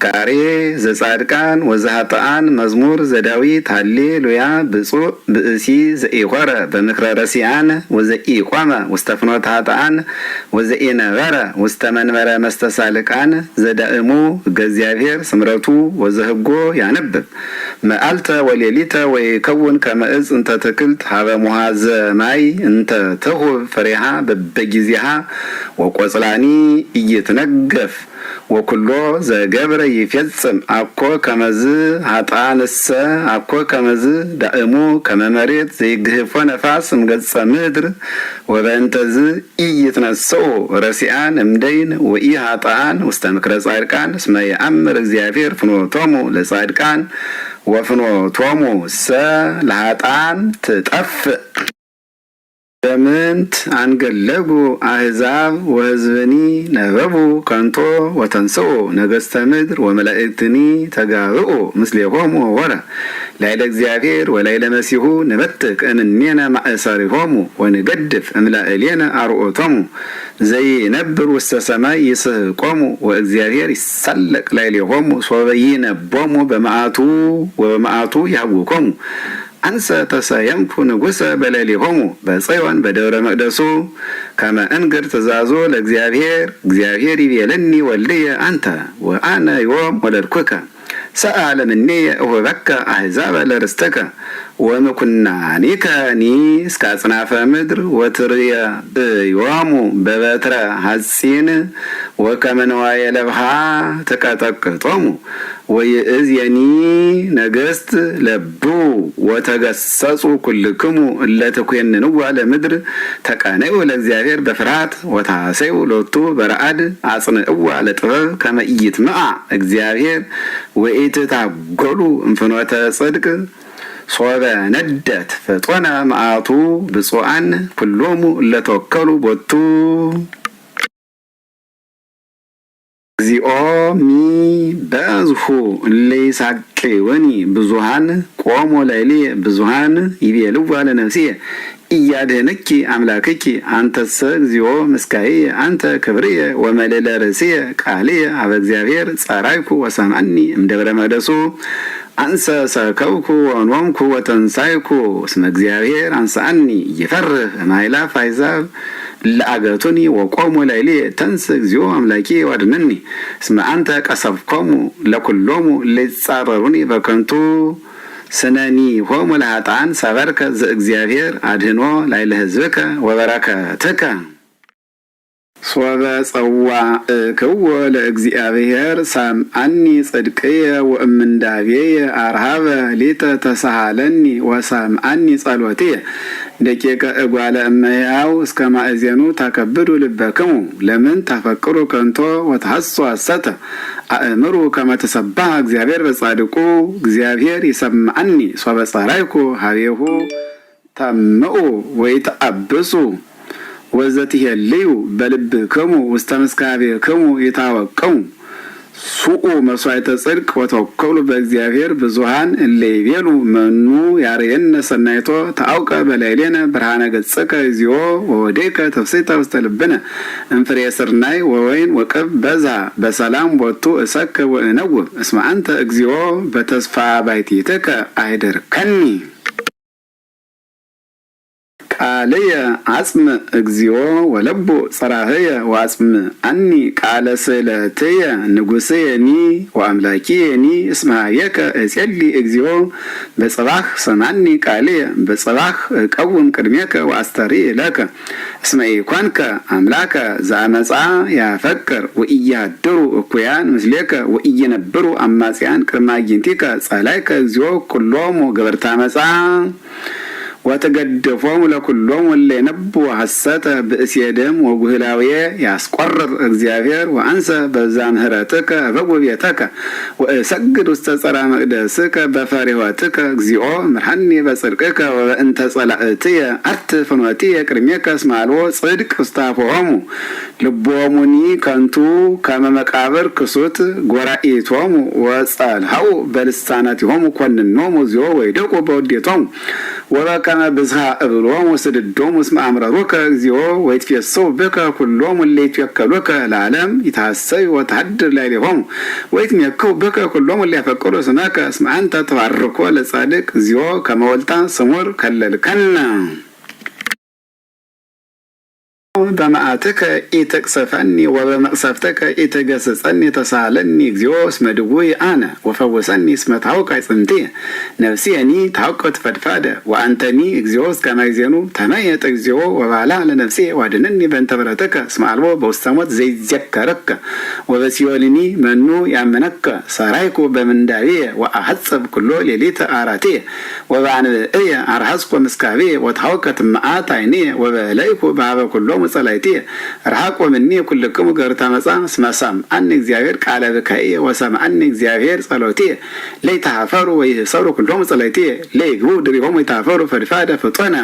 ፍካሬ ዘጻድቃን ወዘኃጥአን መዝሙር ዘዳዊት ሃሌሉያ ብፁዕ ብእሲ ዘኢኮረ በምክረ ረሲአን ወዘኢቆመ ውስተ ፍኖተ ኃጥአን ወዘኢነበረ ውስተ መንበረ መስተሳልቃን ዘዳእሙ እግዚአብሔር ስምረቱ ወዘህጎ ያነብብ መዓልተ ወሌሊተ ወይከውን ከመ ዕፅ እንተ ትክልት ሀበ ሙሃዘ ማይ እንተ ትሁብ ፍሬሃ በበጊዜሃ ወቆጽላኒ ኢይትነገፍ ወኩሎ ዘገብረ ይፈጽም አኮ ከመዝ ኃጥአንሰ አኮ ከመዝ ዳእሙ ከመ መሬት ዘይግህፎ ነፋስ እምገጸ ምድር ወበእንተዝ ኢይትነስኡ ረሲአን እምደይን ወኢኃጥአን ውስተ ምክረ ጻድቃን እስመ የአምር እግዚአብሔር ፍኖቶሙ ለጻድቃን ወፍኖቶሙ ሰ ለኃጥአን ትጠፍእ በምንት አንገለጉ አሕዛብ ወሕዝብኒ ነበቡ ከንቶ ወተንስኡ ነገሥተ ምድር ወመላእክትኒ ተጋብኡ ምስሌሆሙ ወረ ላዕለ እግዚአብሔር ወላዕለ መሲሑ ንበትክ እምኔነ ማእሰሪሆሙ ወንገድፍ እምላዕሌነ አርዑቶሙ ዘይነብር ውስተ ሰማይ ይስሕቆሙ ወእግዚአብሔር ይሳለቅ ላዕሌሆሙ ሶበ ይነቦሙ በመዓቱ ወበመዓቱ ያውኮሙ አንሰ ተሰየምኩ ንጉሰ በሌሊሆሙ በጽዮን በደብረ መቅደሱ ከመ እንግር ትእዛዞ ለእግዚአብሔር እግዚአብሔር ይቤለኒ ወልድየ አንተ ወአነ ዮም ወለድኩከ ሰአለ እምኔየ እሁበከ አሕዛበ ለርስተከ ወምኩናኒከኒ እስከ አጽናፈ ምድር ወትርየ ዮሙ በበትረ ሐጺን ወከመ ንዋየ ለብሃ ተቀጠቅጦሙ ወይእዜኒ ነገሥት ለቡ ወተገሰጹ ኩልክሙ እለ ትኰንንዋ ለምድር ተቃነዩ ለእግዚአብሔር በፍርሃት ወታሰዩ ሎቱ በረአድ አጽንዕዋ ለጥበብ ከመ ኢይትመዓ እግዚአብሔር ወኢትታጐሉ እምፍኖተ ጽድቅ ሶበ ነደት ፍጦነ መዓቱ ብፁዓን ኩሎሙ እለ ተወከሉ ቦቱ እግዚኦ ሚ በዝሁ እለ ይሳቅዩኒ ብዙኃን ቆሙ ላዕሌየ ብዙኃን ይቤልዋ ለነፍስየ ኢያድኅንኪ አምላክኪ አንተሰ እግዚኦ ምስካየ አንተ ክብርየ ወመልዕለ ርእስየ ቃልየ ሀበ እግዚአብሔር ጸራይኩ ወሰምዐኒ እምደብረ መቅደሱ አንሰ ሰከብኩ ወኖምኩ ወተንሳይኩ እስመ እግዚአብሔር አንሳአኒ ይፈርህ እምአእላፍ አሕዛብ ለአገቱኒ ወቆሙ ላዕሌየ ተንስ እግዚኦ አምላኪ ወአድኅነኒ እስመ አንተ ቀሰፍኮሙ ለኩሎሙ እለ ይጻረሩኒ በከንቱ ስነኒ ሆሙ ለኃጥአን ሰበርከ ዘእግዚአብሔር አድኅኖ ላዕለ ሕዝብከ ወበረከትከ ሶበ ጸዋዕክዎ ለእግዚአብሔር ሰምዐኒ ጽድቅየ ወእምንዳቤየ አርሃበ ሊተ ተሳሃለኒ ወሰምዐኒ ጸሎትየ ደቂቀ እጓለ እመሕያው እስከ ማእዜኑ ታከብዱ ልበክሙ ለምን ታፈቅሩ ከንቶ ወተሐሱ ሐሰተ አእምሩ ከመ ተሰብሐ እግዚአብሔር በጻድቁ እግዚአብሔር ይሰምዐኒ ሶበ ጸራይኩ ሀቤሁ ተምኡ ወይተአብሱ ወዘትሄልዩ በልብክሙ ውስተ ምስካቤክሙ ይታወቅሙ ሱኡ መሥዋዕተ ጽድቅ ወተወከሉ በእግዚአብሔር ብዙኃን እለ ይቤሉ መኑ ያርየነ ሰናይቶ ተአውቀ በላዕሌነ ብርሃነ ገጽከ እግዚኦ ወወዴከ ተፍሥሕተ ውስተ ልብነ እምፍሬ ስርናይ ወወይን ወቅብ በዝሐ በሰላም ቦቱ እሰክር ወእነውብ እስመ አንተ እግዚኦ በተስፋ ባሕቲትከ አይደርከኒ ቃልየ አጽም እግዚኦ ወለቡ ጽራህየ ወአጽምዐኒ ቃለ ስእለትየ ንጉሥየኒ ወአምላኪየኒ እስመ ኀቤከ እጼሊ እግዚኦ በጽባሕ ስምዐኒ ቃልየ በጽባሕ እቀውም ቅድሜከ ወአስተርኢ ለከ እስመ ኢኮንከ አምላከ ዘአመፃ ያፈቅር ወኢያድሩ እኩያን ምስሌከ ወኢይነብሩ አማጽያን ቅድመ አዕይንቲከ ጸላእከ እግዚኦ ኩሎሙ ገበርተ አመፃ ወተገደፎሙ ለኩሎሙ እለ ይነብቡ ሐሰተ ብእሴ ደም ወጉህላውየ ያስቆርር እግዚአብሔር ወአንሰ በዛ ምሕረትከ እበው ቤተከ ወእሰግድ ውስተ ጸራ መቅደስከ በፈሪሆትከ እግዚኦ ምርሐኒ በጽድቅከ ወበእንተ ጸላእትየ አርት ፍኖትየ ቅድሜከ እስመ አልቦ ጽድቅ ውስተ አፍሆሙ ልቦሙኒ ከንቱ ከመ መቃብር ክሱት ጎራኢቶሙ ወጸልሐው በልሳናቲሆሙ ኮንኖሙ እግዚኦ ወይደቁ በውዴቶሙ ወበከመ ብዝሃ እብሎም ወስድዶም እስመ አምረሩከ እግዚኦ ወይትፌሰው በከ ኩሎም ወለይትወከሉከ ለዓለም ይታሰይ ወተሐድር ላዕሌሆሙ ወይትሜክው በከ ኩሎም ወለያፈቅሩ ስመከ እስመ አንተ ተባርኮ ለጻድቅ እግዚኦ ከመ ወልታ ስሙር ከለልከነ በመዓትከ ኢትቅሰፈኒ ወበመቅሰፍትከ ኢትገስጸኒ ተሳለኒ እግዚኦ እስመ ድውይ አነ ወፈውሰኒ እስመ ታውቃይ ጽምቴየ ነፍሴኒ ታውቀት ፈድፋደ ወአንተኒ እግዚኦ እስከ ማይዜኑ ተመየጥ እግዚኦ ወባላ ለነፍሴ ዋድነኒ በእንተ ምሕረትከ እስመ አልቦ በውስተ ሞት ዘይዘከረከ ወበሲኦልኒ መኑ ያመነከ ሰራይኩ በምንዳቤየ ወአሐጽብ ኩሎ ሌሊተ አራቴየ ወበአንብዕየ አርሐስኩ ምስካቤየ ወታውቀት መዓት ዓይኔየ ወበለይኩ በኀበ ኩሎ ጸላይቴ ረሃቆ ምኒ ኩልክሙ ገርታ መጻ ስመሳም አን እግዚአብሔር ቃለ በካይ ወሰም አን እግዚአብሔር ጸሎቴ ለይታፈሩ ወይሰሩ ኩሎም ጸላይቴ ለይግቡ ድሪሆም ይታፈሩ ፈድፋደ ፍጦና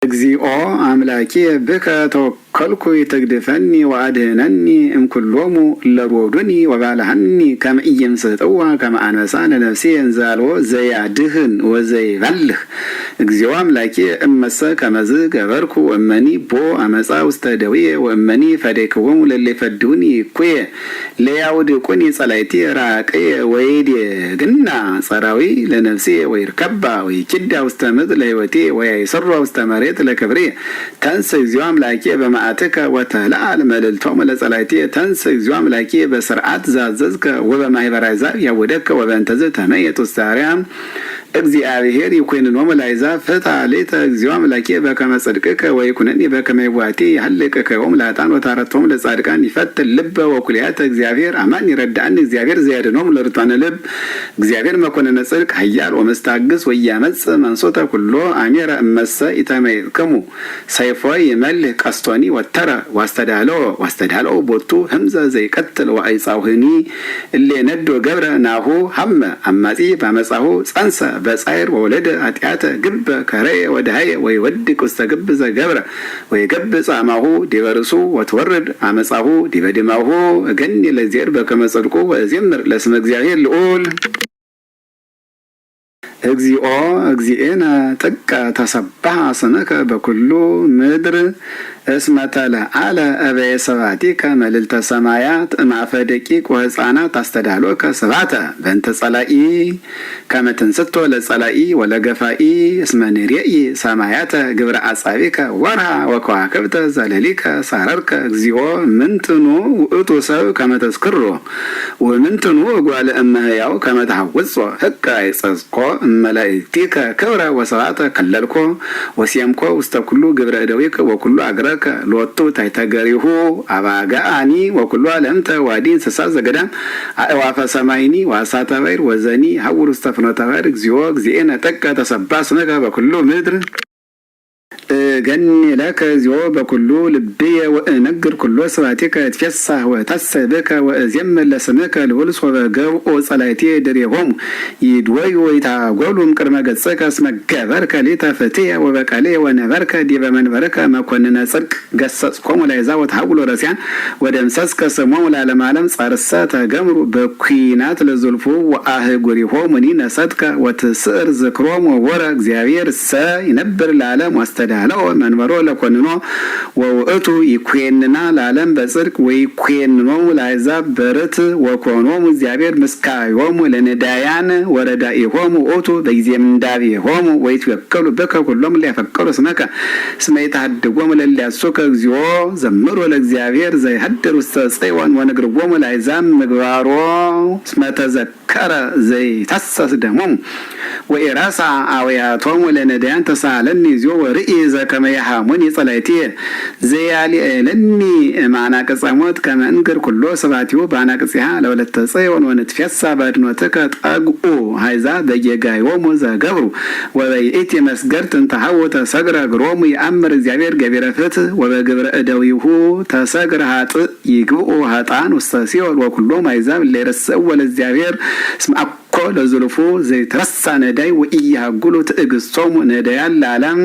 እግዚኦ አምላኬ ብከ ተወከልኩ ይትግድፈኒ ወአድህነኒ እምኩሎሙ ለሮዱኒ ወባልሐኒ ከመ ኢይምስጥዋ ከመ አንበሳ ለነፍሴ እንዛልዎ ዘያድህን ወዘይበልህ እግዚኦ አምላኬ እመሰ ከመዝ ገበርኩ ወእመኒ ቦ አመፃ ውስተ ደዌየ ወእመኒ ፈደይክዎሙ ለለይፈድሁኒ እኩየ ለያውድቁኒ ጸላይቴ ራቅየ ወይዴግና ጸራዊ ለነፍሴ ወይርከባ ወይኪዳ ውስተ ምድር ለሕይወቴ ወያይሰሯ ውስተ መሬት ለክብሬ ተንስ እግዚኦ አምላኬ በመዓትከ ወተለዓል መልዕልቶሙ ለጸላይቴ ተንስ እግዚኦ አምላኬ በስርዓት ዛዘዝከ ወበማኅበረ አሕዛብ ያወደከ ወበእንተዝ ተመየጥ ውስተ አርያም እግዚአብሔር ይኩነኖሙ ለአሕዛብ ፍትሐ ሌተ እግዚኦ አምላኬ በከመ ጽድቅከ ወይኩነኒ በከመ ይዋቴ ያህልቅከዮም ለኃጥአን ወታረቶሙ ለጻድቃን ይፈትን ልበ ወኩልያተ እግዚአብሔር አማን ይረዳእኒ እግዚአብሔር ዘያድኅኖሙ ለርቱዓነ ልብ እግዚአብሔር መኮንነ ጽድቅ ኃያል ወመስተአግስ ወኢያመጽእ መንሶተ ኩሎ አሜረ እመሰ ኢተመይጥክሙ ሰይፎ ይመልህ ቀስቶኒ ወተረ ዋስተዳለው ቦቱ ህምዘ ዘይቀትል ወአይጻውህኒ እሌ ነዶ ገብረ ናሁ ሀመ አማጺ ባመጻሁ ጸንሰ በጻይር ወወለደ ኃጢአተ ግበ ከረየ ወደሃየ ወይወድቅ ውስተ ግብ ዘገብረ ወይገብ ጻማሁ ዲበ ርእሱ ወትወርድ አመጻሁ ዲበ ድማሁ እገኒ ለእግዚአብሔር በከመ ጽድቁ ወእዜምር ለስመ እግዚአብሔር ልዑል እግዚኦ እግዚእነ ጥቀ ተሰብሐ ስምከ በኩሉ ምድር እስመ ተለዓለ እበየ ስብሐቲከ መልዕልተ ሰማያት እምአፈ ደቂቅ ወሕፃናት አስተዳሎከ ስብሐተ በእንተ ጸላኢ ከመ ትንስቶ ለጸላኢ ወለገፋኢ እስመ ንሬኢ ሰማያተ ግብረ አጻቢከ ወርሃ ወከዋክብተ ዘለሊከ ሳረርከ እግዚኦ ምንትኑ ውእቱ ሰብ ከመ ተዝክሮ ወምንትኑ እጓለ እመ ሕያው ከመ ተሐውጾ ሕቀ አይጸጽኮ እመላእክቲከ ክብረ ወስብሐተ ከለልኮ ወሴምኮ ውስተ ኩሉ ግብረ እደዊከ ወኩሉ አግረ ሎቱ ታይተገሪሁ አባጋአኒ ወኩሉ አለምተ ዋዲ እንስሳ ዘገዳም አእዋፈ ሰማይኒ ዋሳተ ባሕር ወዘኒ ሐውር ውስተ ፍኖተ ባሕር እግዚኦ እግዚእነ ጥቀ ተሰብሐ ስምከ በኩሉ ምድር ገኒ ለከ እግዚኦ በኩሉ ልብየ ወእነግር ኩሎ ስብሐቲከ እትፌሳህ ወእታሰይ ብከ ወእዜምር ለስምከ ልዑል ሶበ ገብኦ ጸላእቴ ድሬሆሙ ይድወዩ ወይታጐሉ እምቅድመ ገጽከ እስመ ገበርከ ሊተ ፍትየ ወበቀልየ ወነበርከ ዲበ መንበርከ መኰንነ ጽድቅ ገሰጽኮሙ ለአሕዛብ ወተሐውሉ ረሲያን ወደምሰስከ ስሞሙ ለዓለመ ዓለም ጸርሰ ተገምሩ በኲናት ለዝልፉ ወአህጉሪሆሙኒ ነሰትከ ወትስዕር ዝክሮሙ ወረ እግዚአብሔር እሰ ይነብር ለዓለም ዋስተዳለው መንበሮ ለኮንኖ ወውእቱ ይኩንና ለዓለም በጽድቅ ወይኩንኖ ለአሕዛብ በርት ወኮኖሙ እግዚአብሔር ምስካዮሙ ለነዳያን ወረዳኢሆሙ ውእቱ በጊዜ ምንዳቤሆሙ ወይትወከሉ በከ ኩሎሙ ለያፈቅሩ ስመከ እስመ ይትሐድጎሙ ለሊያሱከ እግዚኦ ዘምሩ ለእግዚአብሔር ዘይሐድር ውስተ ጽዮን ወንግርዎሙ ለአሕዛብ ምግባሮ እስመ ተዘከረ ዘይታሰስ ደሞሙ ወኢራሳ አውያቶሙ ለነዳያን ተሳለኒ እግዚኦ ወርኢ ዘከመ የሐሙኒ ጸላእትየ ዘያልዕለኒ እምአናቅጸ ሞት ከመ እንግር ኩሎ ስብሐቲሁ በአናቅጽሃ ለወለተ ጽዮን ወንትፌሳ በአድኅኖትከ ጠግኡ አሕዛብ በጌጋዮሙ ዘገብሩ ወበይእቲ መስገርት እንተ ሐውር ተሰግረ እግሮሙ ይአምር እግዚአብሔር ገቢረ ፍትሕ ወበግብረ እደዊሁ ተሰግረ ኃጥእ ይግብኡ ኃጥአን ውስተ ሲኦል ወኩሎሙ አሕዛብ እለ ይረስዕዎ ለእግዚአብሔር እስመ እኮ ለዝልፉ ዘይትረሳ ነዳይ ወኢያጉሉ ትዕግስቶሙ ነዳያን ለዓለም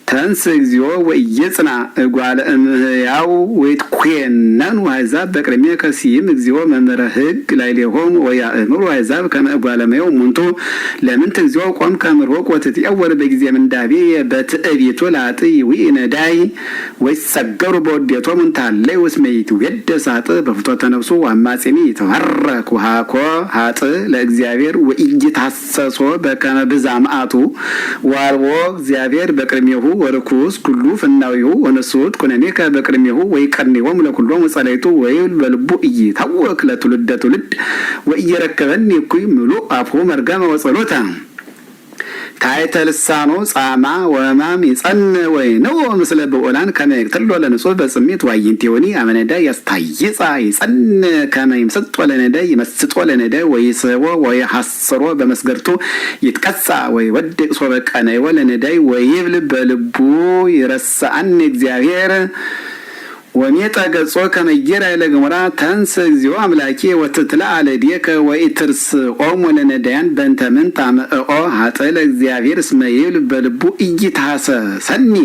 ተንስ እግዚኦ ወኢየጽና እጓለ እምህያው ወይትኮነኑ አሕዛብ በቅድሜ ከሲም እግዚኦ መምህረ ሕግ ላዕሌሆሙ ወያእምሩ አሕዛብ ከመ እጓለ እመሕያው እሙንቱ ለምንት እግዚኦ ቆምከ ምርሆቅ ወትትዔወር በጊዜ ምንዳቤ በትዕቢቱ ላጥይ ወኢነዳይ ወይሰገሩ በውዴቶሙ እንታለይ እስመ ይትዌደስ ኃጥእ በፍትወተ ነፍሱ ወአማጺኒ ይትባረክ ወሀኮ ኃጥእ ለእግዚአብሔር ወኢይትሐሰሶ በከመ ብዝኃ መዓቱ ወአልቦ እግዚአብሔር በቅድሜሁ ወርኩስ ኩሉ ፍናዊሁ ወንሱት ኩነኔከ በቅድሜሁ ወይቀርኔዎሙ ለኩሎሙ ጸላይቱ ወይብል በልቡ ኢይታወክ ለትውልደ ትውልድ ወኢይረከበኒ እኩይ ምሉእ አፍሁ መርገመ ወጸሎተ ታሕተ ልሳኑ ጻማ ወሕማም ይጸንዕ ወይንዑ ምስለ ብዑላን ከመ ይቅትሎ ለንጹሕ በጽሜት ወአዕይንቲሆኒ አመ ነዳይ ያስታይጻ ይጸንዕ ከመ ይምስጦ ለነዳይ ይመስጦ ለነዳይ ወይስሕቦ ወይሐስሮ በመስገርቱ ይትቀጻ ወይወድቅ ሶበ ቀነዮ ለነዳይ ወይብል በልቡ ይረስዓኒ እግዚአብሔር ወሜጠ ገጾ ከመ ይጌራይ ለገሞራ ተንስ እግዚኦ አምላኬ ወትትለዐ ለእዴከ ወኢትርስዖሙ ለነዳያን በእንተ ምንት አምዕኦ ኃጥእ ለእግዚአብሔር እስመ ይብል በልቡ ኢይትሐሰሰኒ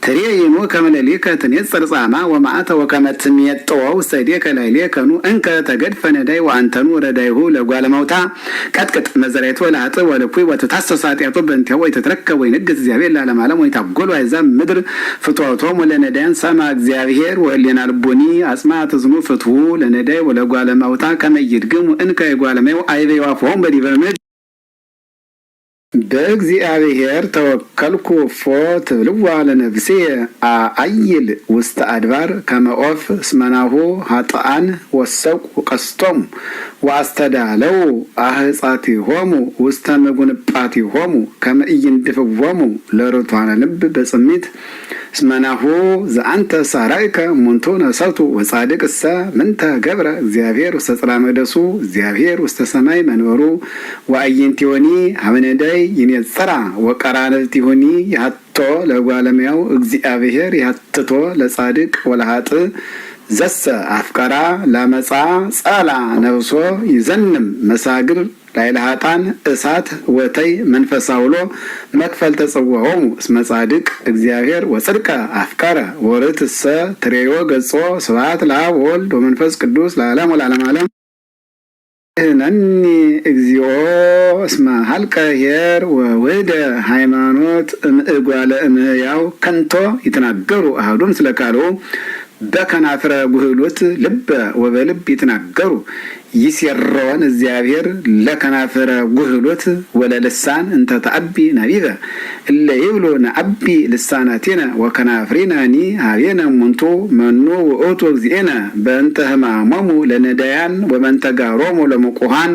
ትሬይኑ ከመ ሌሊከ ትኔጽር ጻማ ወመዓተ ወከመ ትሜጥዎ ውስተ እዴከ ላዕሌከኑ እንከ ተገድፈ ነዳይ ወአንተኑ ረዳይሁ ለጓለ እመሕያው ቀጥቅጥ መዘራይቶ ለኃጥእ ወለኩይ ወትታሰስ ኃጢአቶ በእንቲአሁ ወይትትረከብ ወይንግሥ እግዚአብሔር ለዓለመ ዓለም ወይታጐሉ አሕዛብ ምድር ፍትወቶሙ ለነዳያን ሰማ እግዚአብሔር ወህሊና ልቡኒ አጽማ ትዝኑ ፍትሁ ለነዳይ ወለጓለ እመሕያው ከመ ይድግሙ እንከ የጓለ እመሕያው አይቤ አፍሆሙ በዲበ ምድር በእግዚአብሔር ተወከልኩ እፎ ትብልዋ ለነፍሴ አአይል ውስተ አድባር ከመ ዖፍ እስመ ናሁ ኃጥኣን ወሰቁ ቀስቶሙ ወአስተዳለው አህጻቲሆሙ ውስተ ምጉንጳቲሆሙ ከመ ኢይንድፍዎሙ ለርቱዓነ ልብ በጽሚት እስመ ናሁ ዘአንተ ሣራይከ እሙንቱ ነሰቱ ወጻድቅሰ ምንተ ገብረ እግዚአብሔር ውስተ ጽርሐ መቅደሱ እግዚአብሔር ውስተ ሰማይ መንበሩ ወአዕይንቲሆኒ ሀበ ነዳይ ይኔጽራ ወቀራንብቲሆኒ ይሐቶ ለጓለ እመሕያው እግዚአብሔር ይሐትቶ ለጻድቅ ወለኃጥእ ዘሰ አፍቀራ ላመጻ ጸላ ነፍሶ ይዘንም መሳግር ላዕለ ኃጥኣን እሳት ወተይ መንፈሳውሎ መክፈልተ ጽዋሆሙ እስመ ጻድቅ እግዚአብሔር ወጽድቀ አፍቀረ ወርትሰ ትሬዮ ገጾ ስብሐት ለአብ ወወልድ ወመንፈስ ቅዱስ ለዓለሙ ወለዓለመ ዓለም ነኒ እግዚኦ እስመ ሀልቀ ኄር ወውህደ ሃይማኖት እምእጓለ እምህያው ከንቶ ይትናገሩ አሐዱ ምስለ ካልኡ በከናፍረ ጉህሉት ልበ ወበልብ ይትናገሩ ይሴረወን እግዚአብሔር ለከናፍረ ጉህሉት ወለልሳን እንተ ተአቢ ነቢበ እለ ይብሉ ነአቢ ልሳናቲነ ወከናፍሪናኒ ሀቤነ እሙንቱ መኑ ውእቱ እግዚእነ በእንተ ሕማሞሙ ለነዳያን ወመንተጋሮሙ ለምቁሃን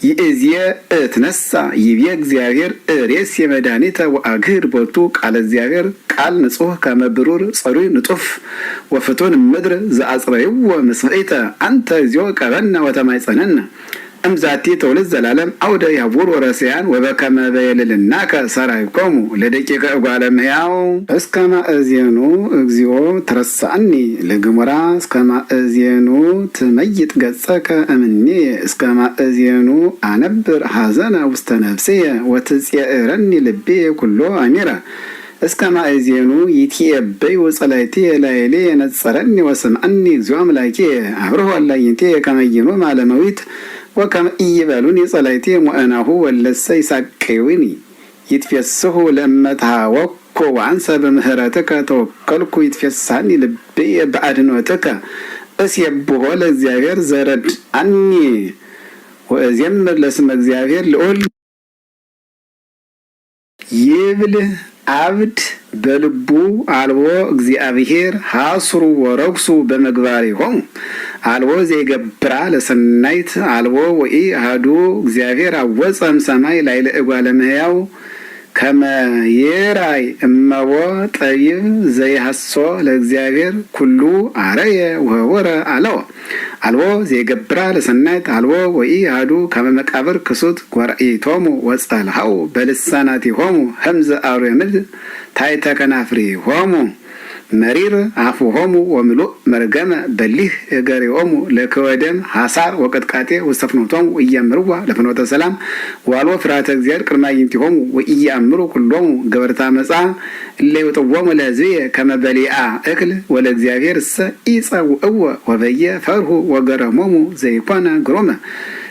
ይእዝየ እትነሣ ይቤ እግዚአብሔር እሬስ የመድኃኒተ ወአግህድ ቦቱ ቃለ እግዚአብሔር ቃል ንጹሕ ከመ ብሩር ጽሩይ ንጡፍ ወፍቱን ምድር ዘአጽረይዎ ምስፍኢተ አንተ እግዚኦ ቀበነ ወተማይጸነነ እምዛቲ ትውልድ ዘላለም አውደ ያቡር ወረስያን ወበከመ በየልልናከ ሠራይኮሙ ለደቂቀ እጓለ እመሕያው እስከ ማእዜኑ እግዚኦ ትረሳኒ ለግሙራ እስከ ማእዜኑ ትመይጥ ገጸከ እምኔ እስከ ማእዜኑ አነብር ሐዘነ ውስተ ነፍስየ ወትጼእረኒ ልቤ ኩሎ አሚረ እስከ ማእዜኑ ይትዔበዩ ጸላእትየ ላዕሌ የነጸረኒ ወስምዐኒ እግዚኦ አምላኬ አብርሆ አላይንቴ ከመ ይኖም ዓለማዊት ወከመ ኢይበሉኒ ጸላእትየ ወእናሁ ወለሰ ይሳቀዩኒ ይትፌስሑ ለእመ ተሃወኩ ወአንሰ በምህረትከ ተወከልኩ ይትፌስሐኒ ልብየ በአድኅኖትከ እስየብሖ ለእግዚአብሔር ዘረድአኒ ወእዜምር ለስመ እግዚአብሔር ልዑል ይብል አብድ በልቡ አልቦ እግዚአብሔር ሐስሩ ወረክሱ በመግባሪሆሙ አልቦ ዘይገብራ ለሰናይት አልቦ ወኢ አሐዱ እግዚአብሔር አወፀ እምሰማይ ላዕለ እጓለ እመሕያው ከመ ይራይ እመቦ ጠቢብ ዘይሐሶ ለእግዚአብሔር ኩሉ አረየ ወኅቡረ አለወ አልቦ ዘይገብራ ለሰናይት አልቦ ወኢ አሐዱ ከመ መቃብር ክሱት ጐርኢቶሙ ወጸልሐው በልሳናቲሆሙ ህምዘ አርዌ ምድር ታሕተ ከናፍሪሆሙ መሪር አፉሆሙ ወምሉእ መርገመ በሊህ እገሪሆሙ ለከወደም ሐሳር ወቅጥቃጤ ወስተፍኖቶሙ ወኢያምርዋ ለፍኖተ ሰላም ዋልዎ ፍርሃተ እግዚአብሔር ቅድመ አዕይንቲሆሙ ወኢያምሩ ኩሎሙ ገበርታ መጻ እለ ይውጥዎሙ ለሕዝብየ ከመ በሊአ እክል ወለእግዚአብሔር እሰ ኢጸውዕዎ ወበየ ፈርሁ ወገረሞሙ ዘይኮነ ግሩመ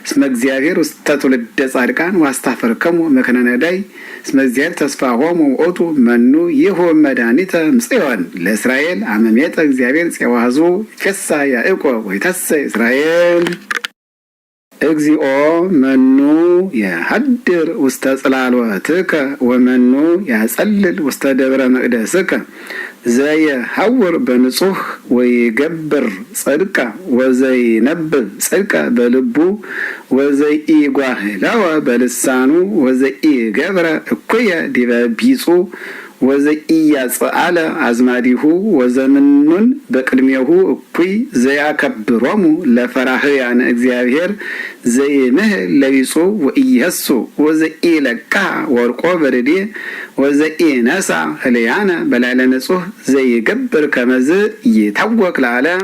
እስመ እግዚአብሔር ውስተ ትውልደ ጻድቃን ዋስታፈርከሙ መክነ ነዳይ እስመ እግዚአብሔር ተስፋሆሙ ውእቱ መኑ ይሁብ መድኃኒተ እምጽዮን ለእስራኤል አመሜጠ እግዚአብሔር ፄዋህዙ ይፌሳ ያዕቆብ ወይተሰይ እስራኤል። እግዚኦ መኑ የሀድር ውስተ ጽላሎትከ ወመኑ ያጸልል ውስተ ደብረ መቅደስከ ዘየሐውር በንጹህ ወይገብር ጽድቃ ወዘይነብብ ጽድቃ በልቡ ወዘኢጓህላወ በልሳኑ ወዘኢገብረ እኩየ ዲበ ቢጹ ወዘኢያጽአለ አዝማዲሁ ወዘምኑን በቅድሜሁ እኩይ ዘያከብሮሙ ለፈራህያነ እግዚአብሔር ዘይምህል ለቢጹ ወኢየሱ ወዘኢለቃ ወርቆ በርዴ ወዘኢነሳ ህልያነ በላዕለ ንጹህ ዘይገብር ከመዝ ይታወክ ለዓለም።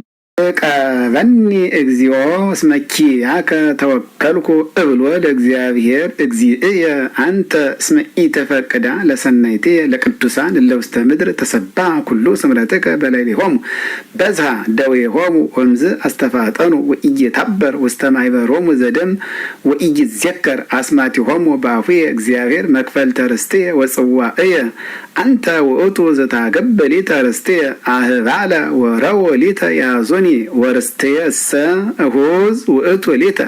ቀበኒ እግዚኦ እስመ ኪያከ ተወከልኩ እብል ወደ እግዚአብሔር እግዚእየ አንተ እስመ ኢተፈቅዳ ለሰናይትየ ለቅዱሳን እለ ውስተ ምድር ተሰባ ኩሉ ስምረትከ በላዕሌሆሙ በዝሃ ደዌሆሙ ወእምዝ አስተፋጠኑ ወኢይታበር ውስተ ማኅበሮሙ ዘደም ወኢይዜከር አስማቲሆሙ በአፉየ እግዚአብሔር መክፈልተ ርስትየ ወጽዋዕየ አንተ ውእቱ ዘታገበ ሊተ ርስትየ አህባለ ወረወ ሊተ ያዞኒ ወርስትየ እሰ እሁዝ ውእቱ ሊተ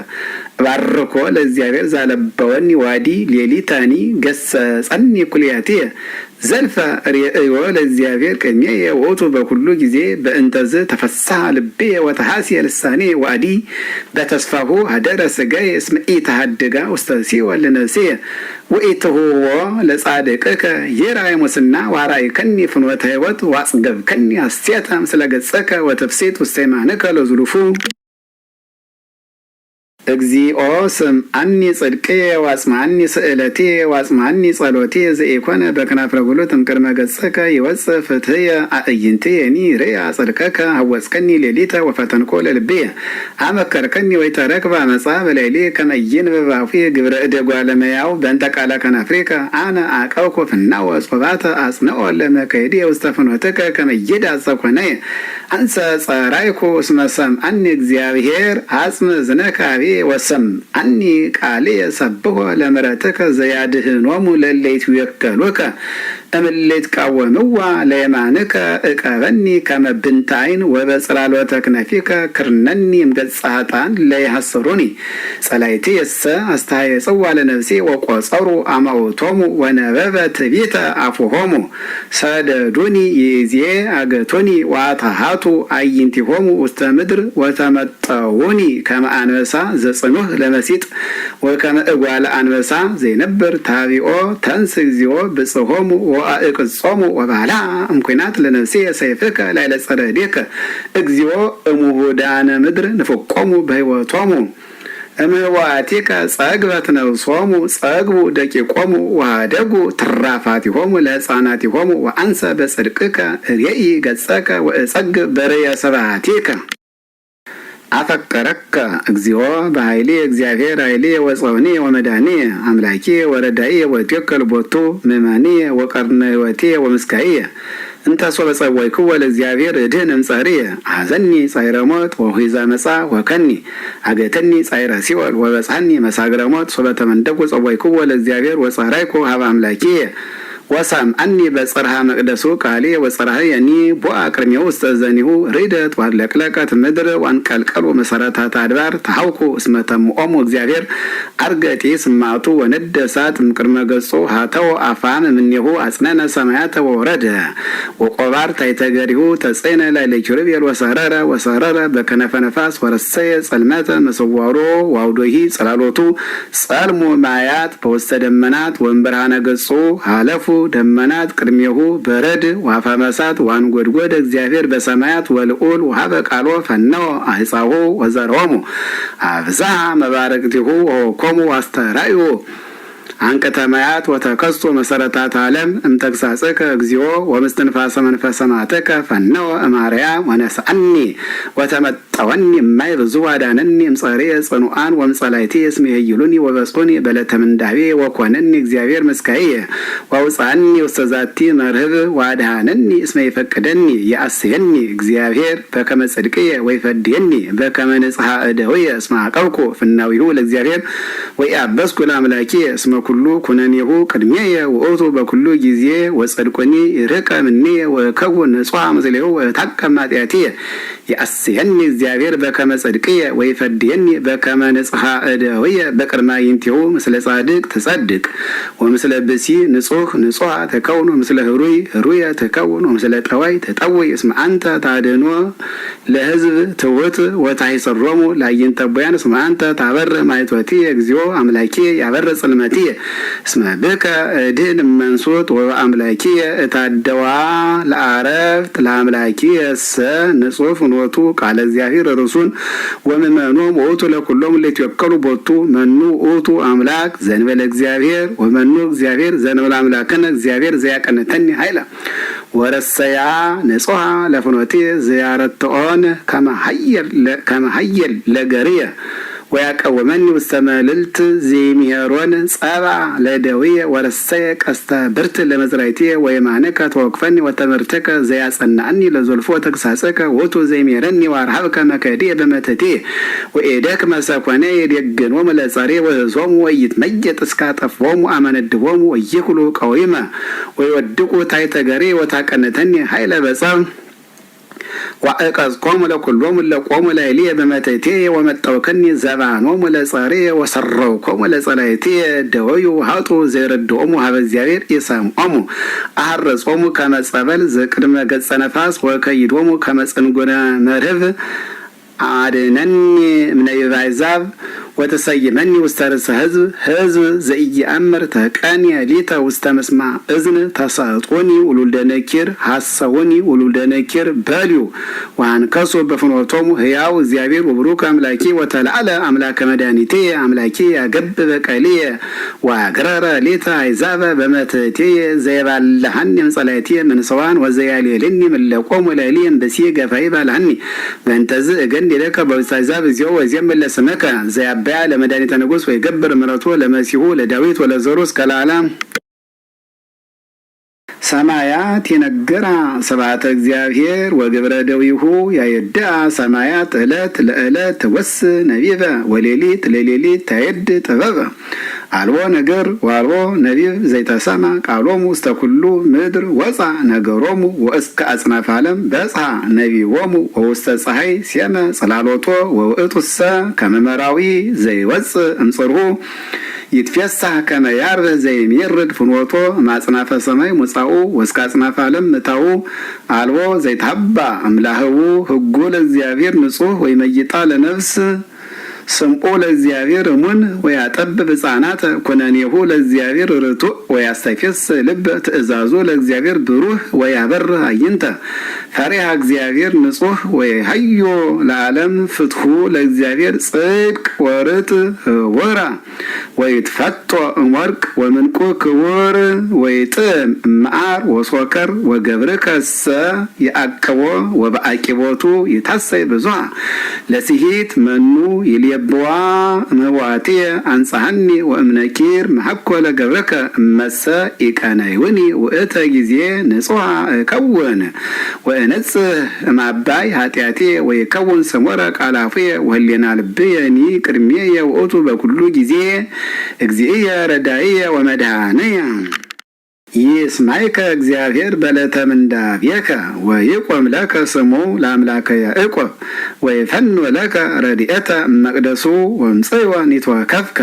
ባርኮ ለእግዚአብሔር ዛለበወኒ ዋዲ ሌሊታኒ ገሰጸኒ ኩልያትየ ዘልፈ ርእዮ ለእግዚአብሔር ቅድሜየ ውእቱ በኩሉ ጊዜ በእንተዝ ተፈስሐ ልቤየ ወተሐስየ ልሳኔ ዋዲ በተስፋሁ ሀደረ ሥጋየ እስመ ኢተሐድጋ ውስተ ሲኦል ለነፍስየ ወኢትሁቦ ለጻድቅከ ይርአይ ሙስና ወአርአይከኒ ፍኖተ ሕይወት ወአጽገብከኒ ሐሴተ ምስለ ገጸከ ወትፍሥሕት ውስተ የማንከ ለዝሉፉ። እግዚኦ ስምዓኒ ጽድቅየ ወአጽምዓኒ ስእለትየ ወአጽምዓኒ ጸሎትየ ዘኢኮነ በከናፍረ ጉሉት እምቅድመ ገጽከ ይወጽእ ፍትሕየ አዕይንትየኒ ርእያ ጽድቀከ ሐወጽከኒ ሌሊተ ወፈተንኮ ለልብየ አመከርከኒ ወይተረክበ አመፃ በላዕሌየ ከመ ኢይንብብ አፉየ ግብረ እደ እጓለ እመሕያው በእንተ ቃለ ከናፍሪከ አነ አቀብኩ ፍናወ ጾባተ አጽንዖ ለመከይድየ ውስተ ፍኖትከ ከመ ኢይዳጸብ ኮነየ አንሰ ጸራይኩ እስመ ሰምዓኒ እግዚአብሔር አጽም እዝነከ አብየ ወሰምዓኒ ቃልየ ሰብሖ ለምሕረትከ ዘያድኅኖሙ ለእለ ይትወከሉከ እምእለ ይትቃወምዋ ለየማንከ እቀበኒ ከመ ብንተ ዓይን ወበጽላሎተ ክነፊከ ክርነኒ እምገጸ ኃጥኣን ለይሐስሩኒ ጸላእትየሰ አስተሐየጽዋ ለነፍሴ ወቈጸሩ አማውቶሙ ወነበበ ትዕቢተ አፉሆሙ ሰደዱኒ ይእዜ አገቱኒ ወአትሐቱ አዕይንቲሆሙ ውስተ ምድር ወተመጠውኒ ከመ አንበሳ ዘጽኑዕ ለመሲጥ ወከመ እጓለ አንበሳ ዘይነብር ታቢኦ ተንስ እግዚኦ ብጽሖሙ ወአቅጾሙ ወባላ እምኩናት ለነፍስየ ሰይፍከ ላዕለ ጸረዴከ እግዚኦ እሙሁዳነ ምድር ንፍቆሙ በሕይወቶሙ እምህዋቲከ ጸግበት ነፍሶሙ ጸግቡ ደቂቆሙ ወሃደጉ ትራፋቲሆሙ ለሕፃናቲሆሙ ወአንሰ በጽድቅከ ርእይ ገጸከ ወእጸግብ በርእየ ስብሐቲከ። አፈቀረከ እግዚኦ በኃይሌ እግዚአብሔር ኃይሌ ወጸውኔ ወመድኃኔ አምላኬ ወረዳዬ ወእትወከል ቦቱ ምእመኔ ወቀርነ ሕይወቴ ወምስካዬ እንተ ሶበ ጸዋዕክዎ ለእግዚአብሔር እድኅን እምጸርየ አሐዘኒ ጻዕረ ሞት ወሁይዘ መጻ ወከኒ አገተኒ ጻዕረ ሲኦል ወበጽሐኒ መሳግረ ሞት ሶበ ተመንደኩ ጸዋዕክዎ ለእግዚአብሔር ወጸራይኩ ሀበ አምላኬየ ወሰምዓኒ በጽርሐ መቅደሱ ቃሌ ወጽርሐየኒ ቦአ ቅድሜሁ ውስተ እዘኒሁ ርደት ወለቅለቀት ምድር ወአንቀልቀሉ መሰረታተ አድባር ተሐውኩ እስመ ተምኦሙ እግዚአብሔር አርገጤ ስማቱ ወነደ እሳት እምቅድመ ገጹ ሀተው አፋም እምኔሁ አጽነነ ሰማያተ ወወረደ ወቆባር ታይተገሪሁ ተጽእነ ላዕለ ኪሩቤል ወሰረረ በከነፈ ነፋስ ወረሰየ ጸልመተ መስዋሮ ወአውዶሂ ጸላሎቱ ጸልሙ ማያት በውስተ ደመናት ወእምብርሃነ ገጹ ሀለፉ ደመናት ቅድሜሁ በረድ ወአፋመ እሳት ወአንጐድጐደ እግዚአብሔር በሰማያት ወልዑል ወሀበ ቃሎ ፈነወ አሕፃሁ ወዘርሆሙ አብዝሐ መባረቅቲሁ ወኮሙ አስተርአዩ አንቀተ ማያት ወተከስቶ መሰረታት ዓለም እምተግሳጽከ እግዚኦ ወምስትንፋሰ መንፈሰ ማተከ ፈነወ እማርያም ወነስአኒ ወተመጠወኒ እማይ ብዙ ዋዳነኒ እምጸሬ ጽኑዓን ወምጸላይቴ እስመ ይሉኒ ወበጽሑኒ በለተ ምንዳቤ ወኮነኒ እግዚአብሔር መስካዬ ወውፃኒ ውስተ ዛቲ መርህብ ዋድሃነኒ እስመ ይፈቅደኒ የአስየኒ እግዚአብሔር በከመ ጽድቅየ ወይፈድየኒ በከመ ንጽሐ እደውየ እስመ አቀብኩ ፍናዊሁ ለእግዚአብሔር ወኢአበስኩ ለአምላኪየ እስመ ኩሉ ኩነኔሁ ቅድሜየ ውእቱ በኩሉ ጊዜ ወጽድቁኒ ይርቀ እምኔየ ወእከውን ንጹሐ ምስሌሁ ወእታቀብ ኃጢአትየ የአስየኒ እግዚአብሔር በከመ ጽድቅየ ወይፈድየኒ በከመ ንጽሐ እደውየ በቅድመ ይንቲሁ ምስለ ጻድቅ ትጸድቅ ወምስለ ብሲ ንጹሕ ንጹሐ ተከውን ምስለ ህሩይ ህሩየ ተከውን ምስለ ጠዋይ ተጠውይ እስመ አንተ ታድኅኖ ለሕዝብ ትውት ወታይሰሮሙ ለአዕይንተ እቡያን እስመ አንተ ታበርህ ማኅቶትየ እግዚኦ አምላኪየ ያበርህ ጽልመትየ እስመ ብከ እድኅን እመንሱት ወበአምላኪየ እታደዋ ለአረፍት ለአምላኪየሰ ንጹሕ ፍኖቱ ቃለ እግዚአብሔር ርሱን ወምእመኖሙ ውእቱ ለኵሎሙ ለይትወከሉ ቦቱ መኑ ውእቱ አምላክ ዘእንበለ እግዚአብሔር ወመኑ እግዚአብሔር ዘእንበለ አምላክነ እግዚአብሔር ዘያቀንተኒ ኃይለ ወረሰያ ንጹሐ ለፍኖትየ ዘያረትዖን ከመ ሀየል ለገርየ ወያቀወመኒ ውስተ መልዕልት ዘይምሄሮን ጸባ ለደውየ ወረሰየ ቀስተ ብርት ለመዝራይትየ ወየማንከ ተወክፈኒ ወተምህርትከ ዘያጸናዕኒ ለዘልፎ ተግሳጽከ ውእቱ ዘይምሄረኒ ወአርኀብከ መከድየ በመተትየ ወኤደክመ ሰኮነየ የደግኖሙ ለጸሬ ወህዝቦሙ ወይትመየጥ እስከ አጠፍዎሙ አመነድቦሙ ወይኩሉ ቀዊመ ወይወድቁ ታሕተ ገርየ ወታቀንተኒ ኃይለ በጸብ ወአቀዝቆሙ ለኵሎሙ ለቆሙ ላዕሌየ በመተትየ ወመጠውከኒ ዘባኖሙ ለጸሬየ ወሰረውኮሙ ለጸላእትየ ደወዩ ሀጡ ዘይረድኦሙ ሀበ እግዚአብሔር ኢሰምዖሙ አሐረጾሙ ከመ ጸበል ዘቅድመ ገጸ ነፋስ ወከይዶሙ ከመ ጽንጉነ መርህብ አድኅነኒ እምነቢበ አሕዛብ ወተሰይመኒ ውስተ ርእሰ ሕዝብ ዘኢየአምር ተቀንየ ሊተ ውስተ ምስማዕ እዝን ተሰጡኒ ውሉደ ነኪር ሐሰውኒ ውሉደ ነኪር በልዩ ወአንከሱ በፍኖቶሙ ሕያው እግዚአብሔር ወቡሩክ አምላኪ ወተለዓለ አምላከ መድኃኒትየ አምላኪ ያገብብ በቀልየ ወአግረረ ሊተ አሕዛበ በመትሕትየ ዘየባልሐኒ እምጸላእትየ ምንሥዋን ወዘያልየልኒ እምለቆሙ ላዕሌየ እምብእሲ ገፋኢ ባልሐኒ በእንተዝ እገኒ ለከ በውስተ አሕዛብ እግዚኦ ወእዜምር ለስምከ ዘያበያ ለመድኃኒተ ንጉሥ ወይገብር ምሕረቱ ለመሲሑ ለዳዊት ወለዘሩ እስከ ለዓለም። ሰማያት ይነግራ ስብሐተ እግዚአብሔር ወግብረ ደዊሁ ያየድአ ሰማያት ዕለት ለዕለት ትወስእ ነቢበ ወሌሊት ለሌሊት ታየድ ጥበበ አልቦ ነገር ወአልቦ ነቢብ ዘይተሰማ ቃሎሙ ውስተ ኩሉ ምድር ወፃ ነገሮሙ ወእስከ አጽናፈ ዓለም በጽሐ ነቢቦሙ ወውስተ ፀሐይ ሴመ ጽላሎቶ ወውእቱሰ ከመ መራዊ ዘይወፅእ እምጽርሁ ይትፌሳህ ከመ ያርብህ ዘይሜርድ ፍኖቶ ማጽናፈ ሰማይ ሙጻኡ ወእስከ አጽናፈ ዓለም ምታኡ አልቦ ዘይታባ እምላህቡ ሕጉ ለእግዚአብሔር ንጹሕ ወይመይጣ ለነፍስ ስምዖ ለእግዚአብሔር እሙን ወያጠብብ ሕፃናት ኩነኔሁ ለእግዚአብሔር ርቱዕ ወያስተፌስ ልብ ትእዛዙ ለእግዚአብሔር ብሩህ ወያበርህ አዕይንተ ፈሪሃ እግዚአብሔር ንጹሕ ወይሃዮ ለዓለም ፍትሑ ለእግዚአብሔር ጽድቅ ወርት ወራ ወይትፈቶ እምወርቅ ወምንቁ ክቡር ወይጥም እምዓር ወሶከር ወገብርከሰ የአቅቦ ወበአቂቦቱ ይታሰይ ብዙኃ ለስሂት መኑ ይልየብዋ እምዋትየ አንጻሐኒ ወእምነኪር መሐኮ ለገብርከ እመሰ ኢቀነዩኒ ውእተ ጊዜ ንጹሐ እከውን ወእነጽህ እምአባይ ኃጢአትየ ወይከውን ሰሞረ ቃላፍየ ወህሊና ልብየኒ ቅድሜየ ውእቱ በኩሉ ጊዜ እግዚእየ ረዳእየ ወመድኃኒየ ይስማዕከ እግዚአብሔር በዕለተ ምንዳቤከ ወይቆም ለከ ስሙ ለአምላከ ያዕቆብ ወይፈኑ ለከ ረድኤተ እመቅደሱ ወእምጽዮን ይትወከፍከ